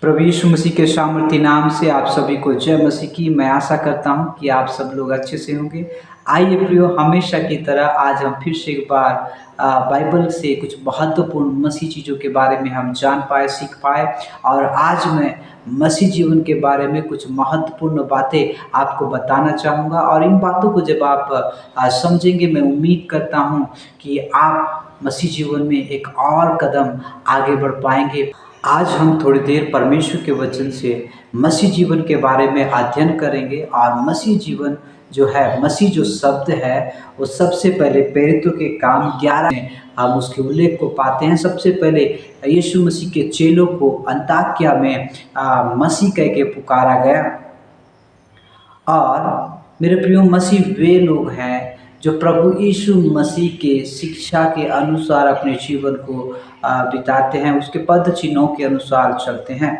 प्रभु यीशु मसीह के सामर्थी नाम से आप सभी को जय मसीह की। मैं आशा करता हूं कि आप सब लोग अच्छे से होंगे। आइए प्रियो, हमेशा की तरह आज हम फिर से एक बार बाइबल से कुछ महत्वपूर्ण मसीह चीज़ों के बारे में हम जान पाए, सीख पाए। और आज मैं मसीह जीवन के बारे में कुछ महत्वपूर्ण बातें आपको बताना चाहूँगा। और इन बातों को जब आप समझेंगे, मैं उम्मीद करता हूँ कि आप मसीह जीवन में एक और कदम आगे बढ़ पाएंगे। आज हम थोड़ी देर परमेश्वर के वचन से मसीह जीवन के बारे में अध्ययन करेंगे। और मसीह जीवन जो है, मसीह जो शब्द है, वो सबसे पहले प्रेरितों के काम 11 में हम उसके उल्लेख को पाते हैं। सबसे पहले यीशु मसीह के चेलों को अंताकिया में मसीह कह के पुकारा गया। और मेरे प्रियो, मसीह वे लोग हैं जो प्रभु यीशु मसीह के शिक्षा के अनुसार अपने जीवन को बिताते हैं, उसके पद चिन्हों के अनुसार चलते हैं।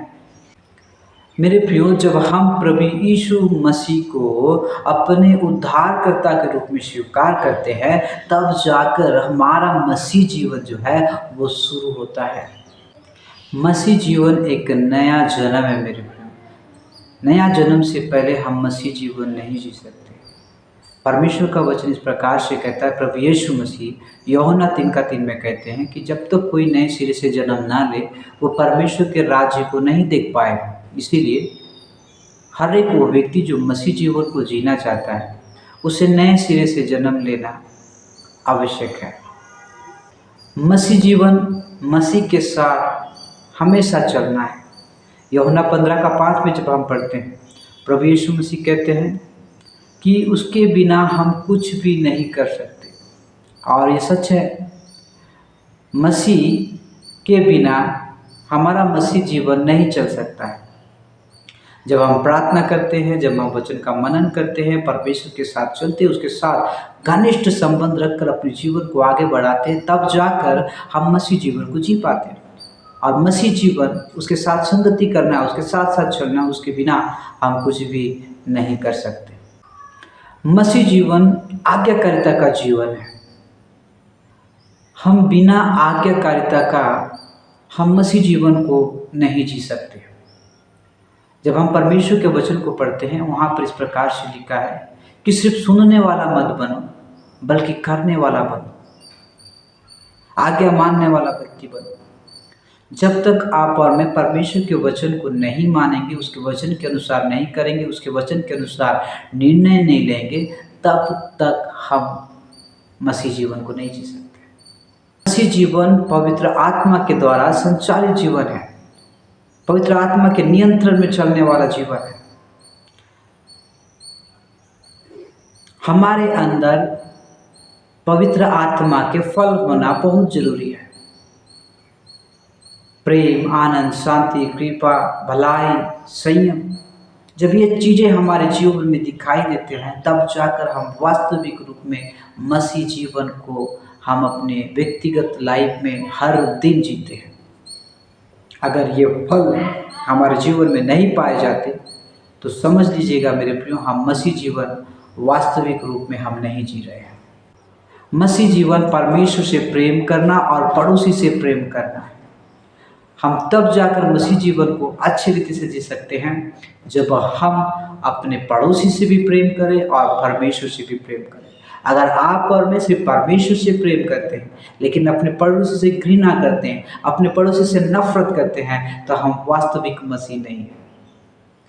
मेरे प्रियो, जब हम प्रभु यीशु मसीह को अपने उद्धारकर्ता के रूप में स्वीकार करते हैं, तब जाकर हमारा मसीह जीवन जो है वो शुरू होता है। मसीह जीवन एक नया जन्म है मेरे प्रियो। नया जन्म से पहले हम मसीह जीवन नहीं जी सकते। परमेश्वर का वचन इस प्रकार से कहता है, प्रभु यीशु मसीह यूहन्ना 3:3 में कहते हैं कि जब तक कोई नए सिरे से जन्म ना ले, वो परमेश्वर के राज्य को नहीं देख पाएगा। इसीलिए हर एक वो व्यक्ति जो मसीह जीवन को जीना चाहता है, उसे नए सिरे से जन्म लेना आवश्यक है। मसीह जीवन मसीह के साथ हमेशा चलना है। यूहन्ना 15:5 में जब हम पढ़ते हैं, प्रभु यीशु मसीह कहते हैं कि उसके बिना हम कुछ भी नहीं कर सकते। और ये सच है, मसीह के बिना हमारा मसीह जीवन नहीं चल सकता है। जब हम प्रार्थना करते हैं, जब हम वचन का मनन करते हैं, परमेश्वर के साथ चलते हैं, उसके साथ घनिष्ठ संबंध रखकर अपने जीवन को आगे बढ़ाते हैं, तब जाकर हम मसीह जीवन को जी पाते हैं। और मसीह जीवन, उसके साथ संगति करना, उसके साथ साथ चलना, उसके बिना हम कुछ भी नहीं कर सकते। मसीह जीवन आज्ञाकारिता का जीवन है। हम बिना आज्ञाकारिता का हम मसीह जीवन को नहीं जी सकते। जब हम परमेश्वर के वचन को पढ़ते हैं, वहाँ पर इस प्रकार से लिखा है कि सिर्फ सुनने वाला मत बनो, बल्कि करने वाला बनो, आज्ञा मानने वाला व्यक्ति बनो। जब तक आप और मैं परमेश्वर के वचन को नहीं मानेंगे, उसके वचन के अनुसार नहीं करेंगे, उसके वचन के अनुसार निर्णय नहीं लेंगे, तब तक हम मसीह जीवन को नहीं जी सकते। मसीह जीवन पवित्र आत्मा के द्वारा संचालित जीवन है, पवित्र आत्मा के नियंत्रण में चलने वाला जीवन है। हमारे अंदर पवित्र आत्मा के फल होना बहुत जरूरी है। प्रेम, आनंद, शांति, कृपा, भलाई, संयम, जब ये चीज़ें हमारे जीवन में दिखाई देते हैं, तब जाकर हम वास्तविक रूप में मसीह जीवन को हम अपने व्यक्तिगत लाइफ में हर दिन जीते हैं। अगर ये फल हमारे जीवन में नहीं पाए जाते, तो समझ लीजिएगा मेरे प्रियो, हम मसीह जीवन वास्तविक रूप में हम नहीं जी रहे हैं। मसीह जीवन परमेश्वर से प्रेम करना और पड़ोसी से प्रेम करना है। हम तब जाकर मसीह जीवन को अच्छी रीति से जी सकते हैं जब हम अपने पड़ोसी से भी प्रेम करें और परमेश्वर से भी प्रेम करें। अगर आप और मैं सिर्फ परमेश्वर से प्रेम करते हैं, लेकिन अपने पड़ोसी से घृणा करते हैं, अपने पड़ोसी से नफरत करते हैं, तो हम वास्तविक मसीह नहीं हैं,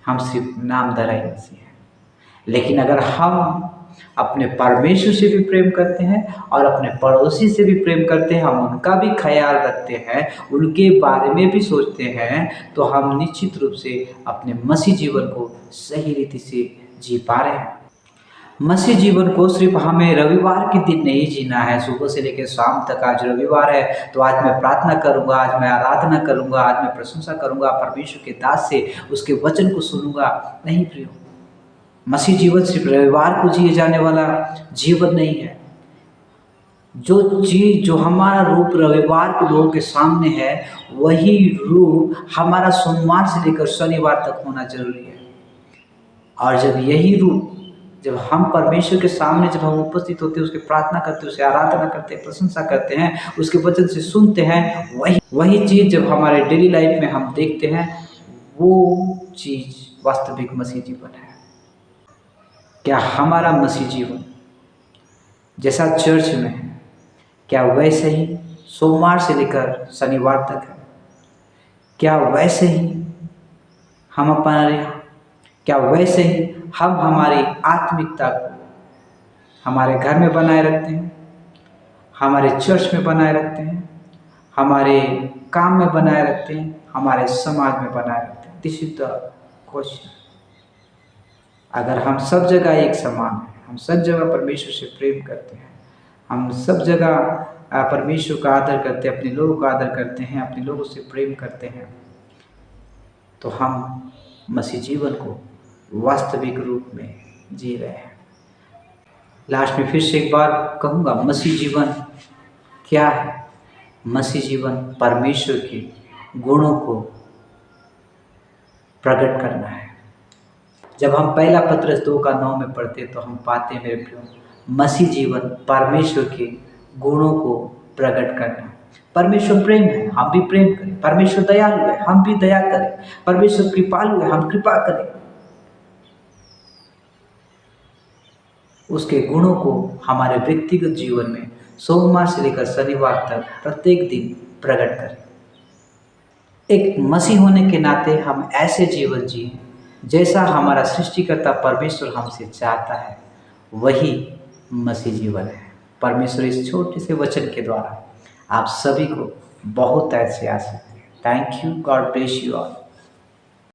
हम सिर्फ नामधराई मसीह हैं। लेकिन अगर हम अपने परमेश्वर से भी प्रेम करते हैं और अपने पड़ोसी से भी प्रेम करते हैं, हम उनका भी ख्याल रखते हैं, उनके बारे में भी सोचते हैं, तो हम निश्चित रूप से अपने मसीह जीवन को सही रीति से जी पा रहे हैं। मसीह जीवन को सिर्फ हमें रविवार के दिन नहीं जीना है, सुबह से लेकर शाम तक। आज रविवार है तो आज मैं प्रार्थना करूंगा, आज मैं आराधना करूंगा, आज मैं प्रशंसा करूंगा, परमेश्वर के दास से उसके वचन को सुनूंगा। नहीं प्रियो, मसीह जीवन सिर्फ रविवार को जिए जाने वाला जीवन नहीं है। जो हमारा रूप रविवार को लोगों के सामने है, वही रूप हमारा सोमवार से लेकर शनिवार तक होना जरूरी है। और जब हम परमेश्वर के सामने जब हम उपस्थित होते हैं, उसकी प्रार्थना करते हैं, उसे आराधना करते हैं, प्रशंसा करते हैं, उसके वचन से सुनते हैं, वही चीज़ जब हमारे डेली लाइफ में हम देखते हैं, वो चीज़ वास्तविक मसीह जीवन है। क्या हमारा मसीह जीवन जैसा चर्च में है, क्या वैसे ही सोमवार से लेकर शनिवार तक है? क्या वैसे ही हम क्या वैसे ही हम हमारी आत्मिकता को हमारे घर में बनाए रखते हैं, हमारे चर्च में बनाए रखते हैं, हमारे काम में बनाए रखते हैं, हमारे समाज में बनाए रखते हैं? This is the question. अगर हम सब जगह एक समान हैं, हम सब जगह परमेश्वर से प्रेम करते हैं, हम सब जगह परमेश्वर का आदर करते हैं, अपने लोगों का आदर करते हैं, अपने लोगों से प्रेम करते हैं, तो हम मसीह जीवन को वास्तविक रूप में जी रहे हैं। लास्ट में फिर से एक बार कहूँगा, मसीह जीवन क्या है? मसीह जीवन परमेश्वर के गुणों को प्रकट करना है। जब हम पहला पत्रस 2:9 में पढ़ते तो हम पाते हैं, मेरे प्रियो, मसीह जीवन परमेश्वर के गुणों को प्रकट करना है। परमेश्वर प्रेम है, हम भी प्रेम करें। परमेश्वर दयालु है, हम भी दया करें। परमेश्वर कृपालु है, हम कृपा करें। उसके गुणों को हमारे व्यक्तिगत जीवन में सोमवार से लेकर शनिवार तक प्रत्येक दिन प्रकट करें। एक मसीह होने के नाते हम ऐसे जीवन जिए जैसा हमारा सृष्टिकर्ता परमेश्वर हमसे चाहता है, वही मसीह जीवन है। परमेश्वर इस छोटे से वचन के द्वारा आप सभी को बहुत ऐसे आशीष दें। Thank you, God bless you all.